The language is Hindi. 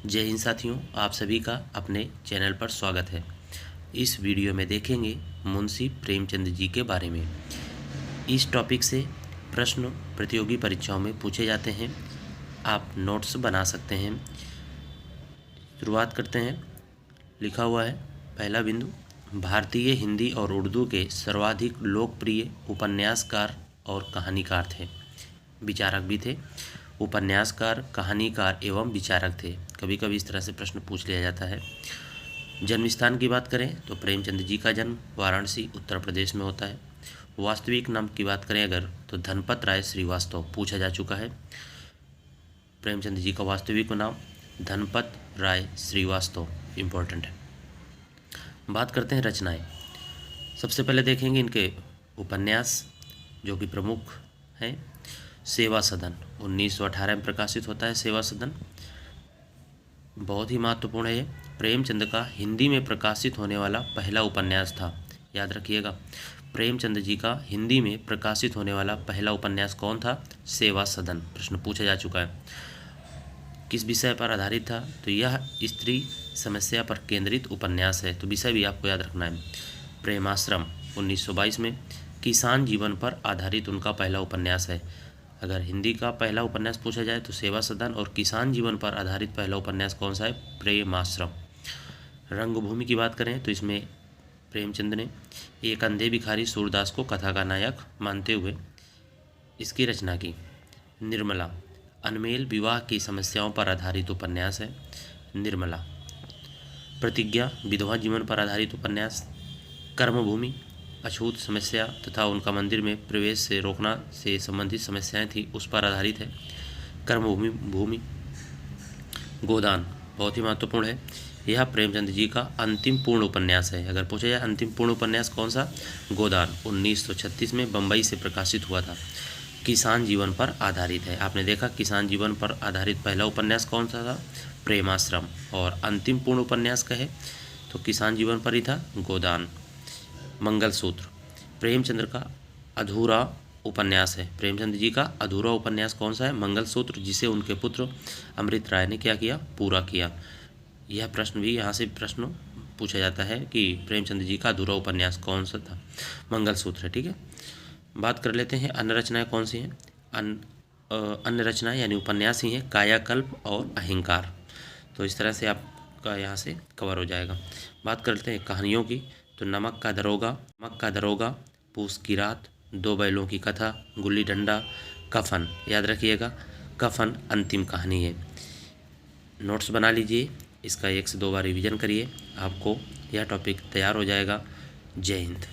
जय हिंद साथियों, आप सभी का अपने चैनल पर स्वागत है। इस वीडियो में देखेंगे मुंशी प्रेमचंद जी के बारे में। इस टॉपिक से प्रश्न प्रतियोगी परीक्षाओं में पूछे जाते हैं। आप नोट्स बना सकते हैं। शुरुआत करते हैं। लिखा हुआ है पहला बिंदु, भारतीय हिंदी और उर्दू के सर्वाधिक लोकप्रिय उपन्यासकार और कहानीकार थे। विचारक भी थे। उपन्यासकार, कहानीकार एवं विचारक थे। कभी कभी इस तरह से प्रश्न पूछ लिया जाता है। जन्म स्थान की बात करें तो प्रेमचंद जी का जन्म वाराणसी उत्तर प्रदेश में होता है। वास्तविक नाम की बात करें अगर तो धनपत राय श्रीवास्तव पूछा जा चुका है। प्रेमचंद जी का वास्तविक नाम धनपत राय श्रीवास्तव इम्पोर्टेंट है। बात करते हैं रचनाएं। सबसे पहले देखेंगे इनके उपन्यास जो कि प्रमुख हैं। सेवा सदन 1918 में प्रकाशित होता है। सेवा सदन बहुत ही महत्वपूर्ण है। प्रेमचंद का हिंदी में प्रकाशित होने वाला पहला उपन्यास था। याद रखिएगा, प्रेमचंद जी का हिंदी में प्रकाशित होने वाला पहला उपन्यास कौन था? सेवा सदन। प्रश्न पूछा जा चुका है। किस विषय पर आधारित था? तो यह स्त्री समस्या पर केंद्रित उपन्यास है। तो विषय भी आपको याद रखना है। प्रेमाश्रम 1922 में। किसान जीवन पर आधारित उनका पहला उपन्यास है। अगर हिंदी का पहला उपन्यास पूछा जाए तो सेवा सदन, और किसान जीवन पर आधारित पहला उपन्यास कौन सा है? प्रेमाश्रम। रंगभूमि की बात करें तो इसमें प्रेमचंद ने एक अंधे भिखारी सूरदास को कथा का नायक मानते हुए इसकी रचना की। निर्मला अनमेल विवाह की समस्याओं पर आधारित उपन्यास है। निर्मला। प्रतिज्ञा विधवा जीवन पर आधारित उपन्यास। कर्मभूमि अछूत समस्या तथा उनका मंदिर में प्रवेश से रोकना से संबंधित समस्याएं थी, उस पर आधारित है। कर्मभूमि। गोदान बहुत ही महत्वपूर्ण है। यह प्रेमचंद जी का अंतिम पूर्ण उपन्यास है। अगर पूछा जाए अंतिम पूर्ण उपन्यास कौन सा? गोदान 1936 में बम्बई से प्रकाशित हुआ था। किसान जीवन पर आधारित है। आपने देखा किसान जीवन पर आधारित पहला उपन्यास कौन सा था? प्रेमाश्रम। और अंतिम पूर्ण उपन्यास कहे तो किसान जीवन पर ही था, गोदान। मंगलसूत्र प्रेमचंद्र का अधूरा उपन्यास है। प्रेमचंद जी का अधूरा उपन्यास कौन सा है? मंगलसूत्र, जिसे उनके पुत्र अमृत राय ने क्या किया? पूरा किया। यह प्रश्न भी यहाँ से प्रश्न पूछा जाता है कि प्रेमचंद जी का अधूरा उपन्यास कौन सा था? मंगलसूत्र है। ठीक है, बात कर लेते हैं अन्य रचनाएं कौन सी हैं। अन्य रचनाएं यानी उपन्यास ही हैं कायाकल्प और अहिंकार। तो इस तरह से आपका यहाँ से कवर हो जाएगा। बात करते हैं कहानियों की तो नमक का दरोगा, पूस की रात, दो बैलों की कथा, गुल्ली डंडा, कफन। याद रखिएगा, कफन अंतिम कहानी है। नोट्स बना लीजिए, इसका 1 से 2 बार रिवीजन करिए, आपको यह टॉपिक तैयार हो जाएगा। जय हिंद।